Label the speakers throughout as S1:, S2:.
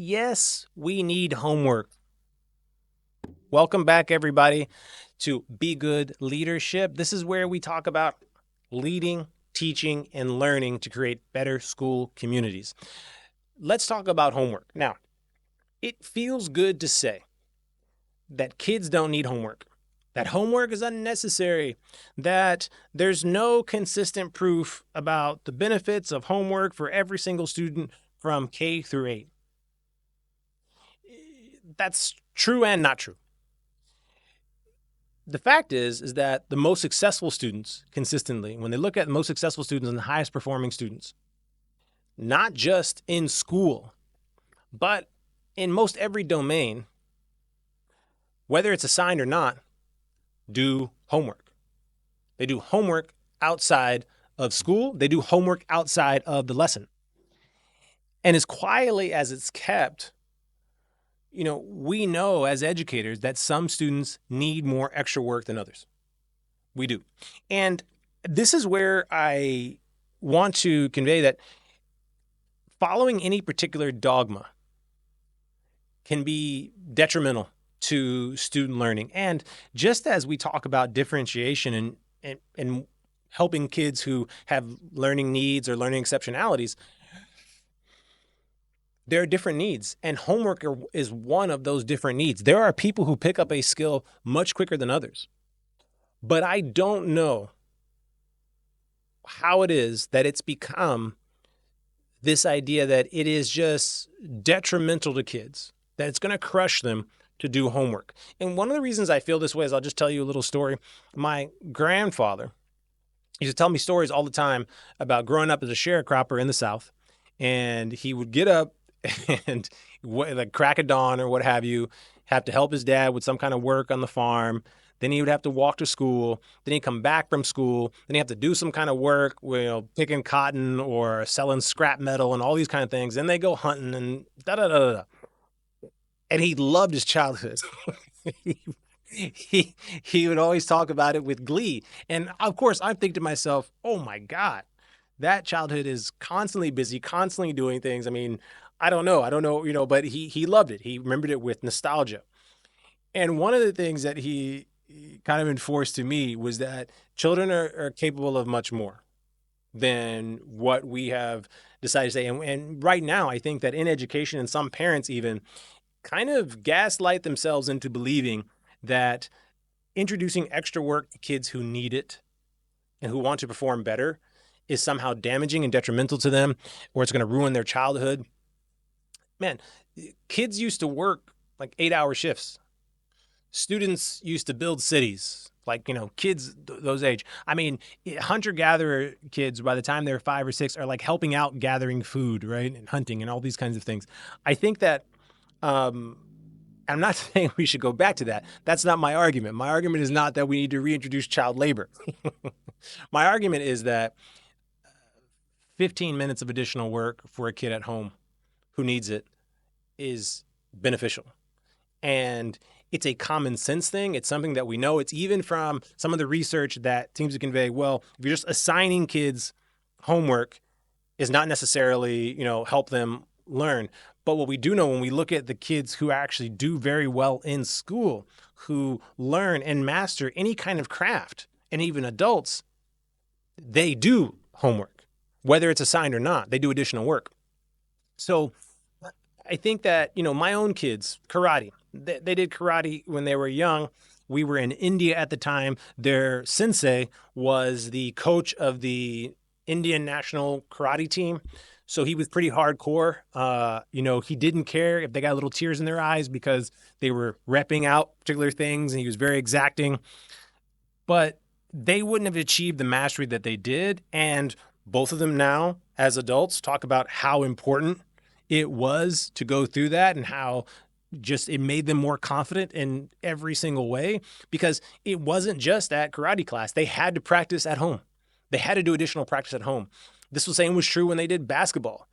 S1: Yes, we need homework. Welcome back, everybody, to Be Good Leadership. This is where we talk about leading, teaching, and learning to create better school communities. Let's talk about homework. Now, it feels good to say that kids don't need homework, that homework is unnecessary, that there's no consistent proof about the benefits of homework for every single student from K through 8. That's true and not true. The fact is that the most successful students consistently, when they look at the most successful students and the highest performing students, not just in school, but in most every domain, whether it's assigned or not, do homework. They do homework outside of school. They do homework outside of the lesson. And as quietly as it's kept, we know as educators that some students need more extra work than others. We do. And this is where I want to convey that following any particular dogma can be detrimental to student learning. And just as we talk about differentiation and helping kids who have learning needs or learning exceptionalities, there are different needs, and homework is one of those different needs. There are people who pick up a skill much quicker than others. But I don't know how it is that it's become this idea that it is just detrimental to kids, that it's going to crush them to do homework. And one of the reasons I feel this way is I'll just tell you a little story. My grandfather used to tell me stories all the time about growing up as a sharecropper in the South. And he would get up and like crack of dawn or what have you, have to help his dad with some kind of work on the farm. Then he would have to walk to school. Then he'd come back from school. Then he'd have to do some kind of work, picking cotton or selling scrap metal and all these kind of things. Then they go hunting and da-da-da-da. And he loved his childhood. he would always talk about it with glee. And of course, I'm thinking to myself, oh my God, that childhood is constantly busy, constantly doing things. I mean, I don't know, but he loved it. He remembered it with nostalgia. And one of the things that he kind of enforced to me was that children are capable of much more than what we have decided to say. And right now, I think that in education, and some parents even kind of gaslight themselves into believing that introducing extra work to kids who need it and who want to perform better is somehow damaging and detrimental to them, or it's going to ruin their childhood. Man, kids used to work like 8-hour shifts. Students used to build cities, like, kids those age. I mean, hunter-gatherer kids, by the time they're 5 or 6, are like helping out gathering food, right? And hunting and all these kinds of things. I think that, I'm not saying we should go back to that. That's not my argument. My argument is not that we need to reintroduce child labor. My argument is that 15 minutes of additional work for a kid at home who needs it is beneficial. And it's a common sense thing. It's something that we know. It's even from some of the research that seems to convey, well, if you're just assigning kids homework is not necessarily, help them learn. But what we do know when we look at the kids who actually do very well in school, who learn and master any kind of craft, and even adults, they do homework, whether it's assigned or not. They do additional work. So I think that, my own kids, karate, they did karate when they were young. We were in India at the time. Their sensei was the coach of the Indian national karate team. So he was pretty hardcore. He didn't care if they got little tears in their eyes because they were repping out particular things, and he was very exacting. But they wouldn't have achieved the mastery that they did. And both of them now, as adults, talk about how important it was to go through that and how just it made them more confident in every single way, because it wasn't just at karate class. They had to practice at home. They had to do additional practice at home. This was same was true when they did basketball.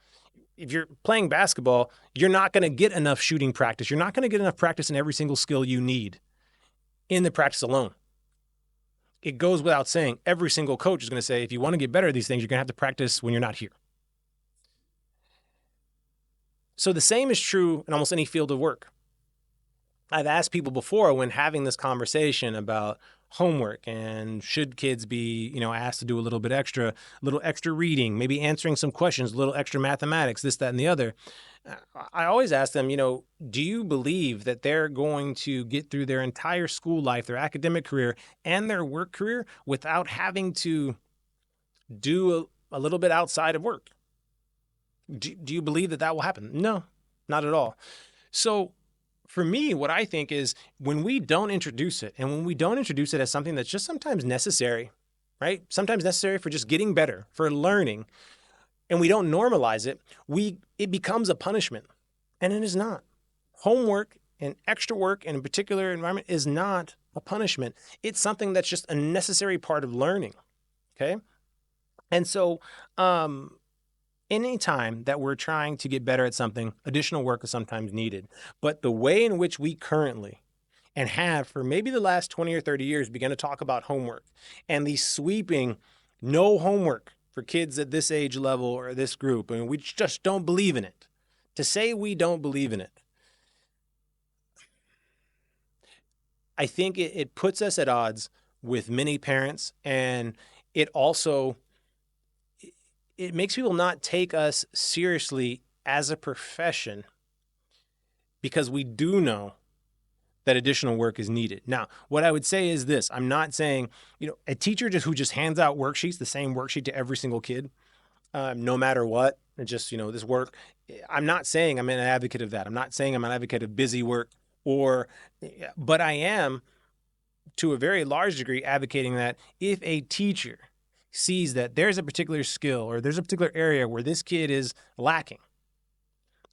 S1: If you're playing basketball, you're not going to get enough shooting practice. You're not going to get enough practice in every single skill you need in the practice alone. It goes without saying, every single coach is going to say, if you want to get better at these things, you're going to have to practice when you're not here. So the same is true in almost any field of work. I've asked people before when having this conversation about homework and should kids be, asked to do a little extra reading, maybe answering some questions, a little extra mathematics, this, that, and the other. I always ask them, do you believe that they're going to get through their entire school life, their academic career, and their work career without having to do a little bit outside of work? Do you believe that will happen? No, not at all. So for me, what I think is when we don't introduce it, and when we don't introduce it as something that's just sometimes necessary, right? Sometimes necessary for just getting better, for learning, and we don't normalize it, it becomes a punishment. And it is not. Homework and extra work in a particular environment is not a punishment. It's something that's just a necessary part of learning. Okay. And so, anytime that we're trying to get better at something, additional work is sometimes needed. But the way in which we currently and have for maybe the last 20 or 30 years begun to talk about homework and the sweeping no homework for kids at this age level or this group, and we just don't believe in it. To say we don't believe in it, I think it puts us at odds with many parents, and it also it makes people not take us seriously as a profession because we do know that additional work is needed. Now, what I would say is this. I'm not saying, a teacher who just hands out worksheets, the same worksheet to every single kid, no matter what, and just, this work. I'm not saying I'm an advocate of that. I'm not saying I'm an advocate of busy work but I am to a very large degree advocating that if a teacher sees that there's a particular skill or there's a particular area where this kid is lacking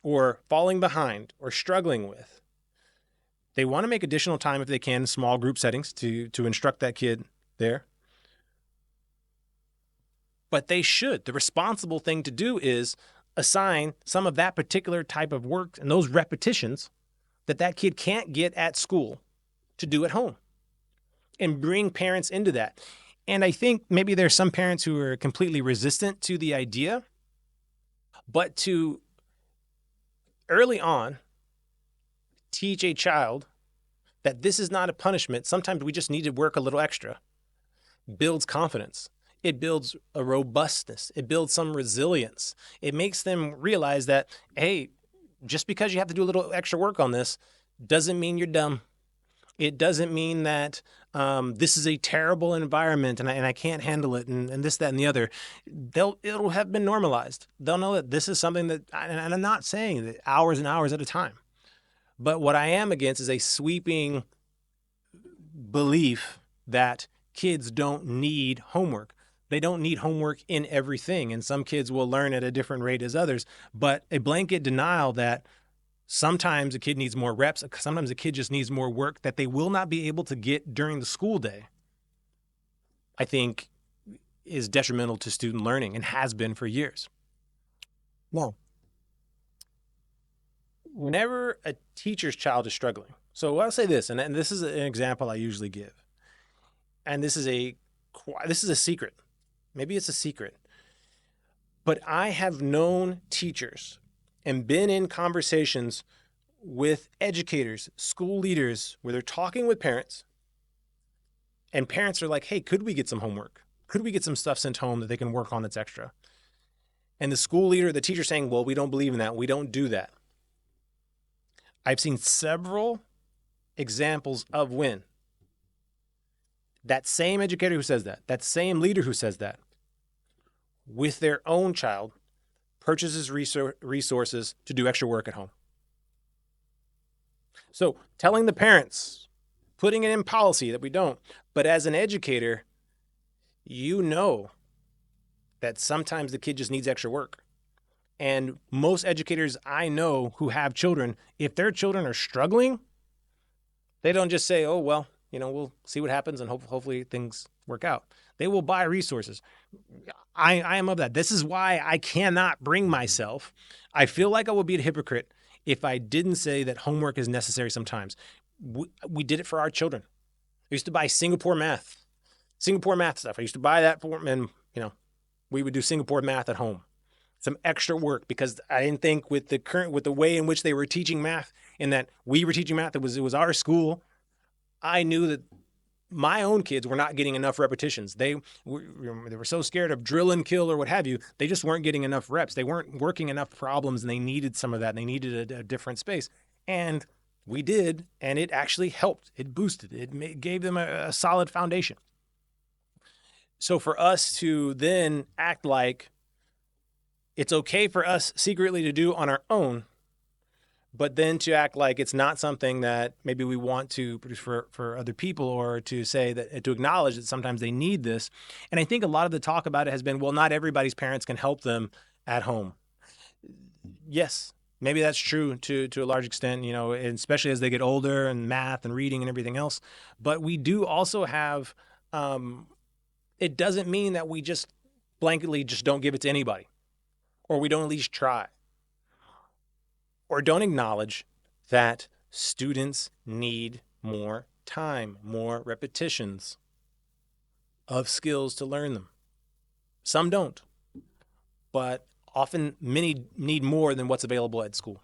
S1: or falling behind or struggling with, they want to make additional time if they can in small group settings to instruct that kid there. But they should. The responsible thing to do is assign some of that particular type of work and those repetitions that kid can't get at school to do at home and bring parents into that. And I think maybe there's some parents who are completely resistant to the idea, but to early on teach a child that this is not a punishment. Sometimes we just need to work a little extra. Builds confidence. It builds a robustness. It builds some resilience. It makes them realize that, hey, just because you have to do a little extra work on this doesn't mean you're dumb. It doesn't mean that this is a terrible environment and I can't handle it and this, that, and the other. It'll have been normalized. They'll know that this is something that, and I'm not saying that hours and hours at a time, but what I am against is a sweeping belief that kids don't need homework. They don't need homework in everything, and some kids will learn at a different rate as others, but a blanket denial that sometimes a kid needs more reps, sometimes a kid just needs more work that they will not be able to get during the school day, I think is detrimental to student learning and has been for years. Now, whenever a teacher's child is struggling, so I'll say this, and this is an example I usually give, and this is a secret. Maybe it's a secret, but I have known teachers and been in conversations with educators, school leaders, where they're talking with parents, and parents are like, hey, could we get some homework? Could we get some stuff sent home that they can work on that's extra? And the school leader, the teacher saying, well, we don't believe in that. We don't do that. I've seen several examples of when that same educator who says that same leader who says that, with their own child, purchases resources to do extra work at home. So telling the parents, putting it in policy that we don't, but as an educator, you know that sometimes the kid just needs extra work. And most educators I know who have children, if their children are struggling, they don't just say, oh, well, we'll see what happens and hopefully things work out. They will buy resources. I am of that. This is why I cannot bring myself. I feel like I would be a hypocrite if I didn't say that homework is necessary sometimes. We did it for our children. I used to buy Singapore math stuff. I used to buy that for them, and, we would do Singapore math at home. some extra work, because I didn't think with the way in which they were teaching math, and that we were teaching math, it was our school. I knew that my own kids were not getting enough repetitions. They were so scared of drill and kill or what have you. They just weren't getting enough reps. They weren't working enough problems, and they needed some of that. And they needed a different space. And we did, and it actually helped. It boosted. It gave them a solid foundation. So for us to then act like it's okay for us secretly to do on our own, but then to act like it's not something that maybe we want to produce for other people, or to say that, to acknowledge that sometimes they need this. And I think a lot of the talk about it has been, well, not everybody's parents can help them at home. Yes, maybe that's true to a large extent, and especially as they get older, and math and reading and everything else. But we do also have, it doesn't mean that we just blanketly just don't give it to anybody, or we don't at least try, or don't acknowledge that students need more time, more repetitions of skills to learn them. Some don't, but often many need more than what's available at school.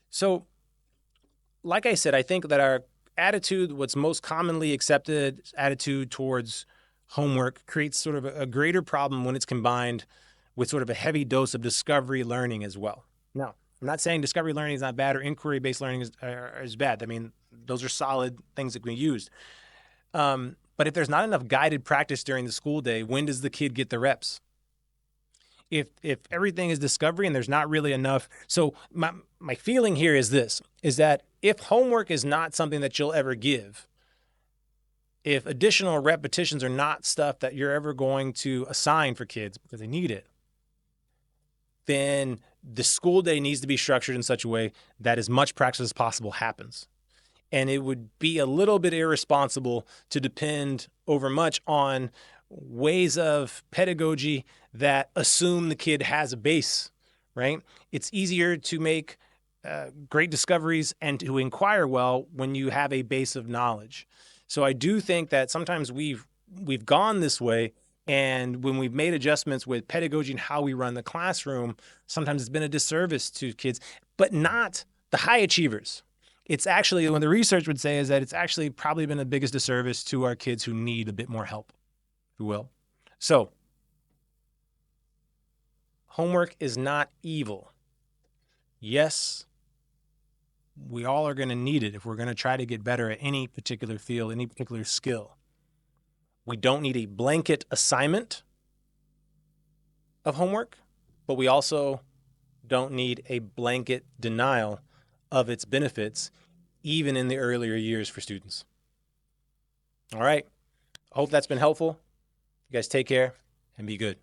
S1: So, like I said, I think that our attitude, what's most commonly accepted attitude towards homework, creates sort of a greater problem when it's combined with sort of a heavy dose of discovery learning as well. Now, I'm not saying discovery learning is not bad, or inquiry-based learning is bad. I mean, those are solid things that can be used. But if there's not enough guided practice during the school day, when does the kid get the reps? If everything is discovery and there's not really enough. So my feeling here is this, is that if homework is not something that you'll ever give, if additional repetitions are not stuff that you're ever going to assign for kids because they need it, then the school day needs to be structured in such a way that as much practice as possible happens. And it would be a little bit irresponsible to depend over much on ways of pedagogy that assume the kid has a base, right? It's easier to make great discoveries and to inquire well when you have a base of knowledge. So I do think that sometimes we've gone this way, and when we've made adjustments with pedagogy and how we run the classroom, sometimes it's been a disservice to kids, but not the high achievers. It's actually, what the research would say is that it's actually probably been the biggest disservice to our kids who need a bit more help, if you will. So, homework is not evil. Yes, we all are going to need it if we're going to try to get better at any particular field, any particular skill. We don't need a blanket assignment of homework, but we also don't need a blanket denial of its benefits, even in the earlier years for students. All right. I hope that's been helpful. You guys take care and be good.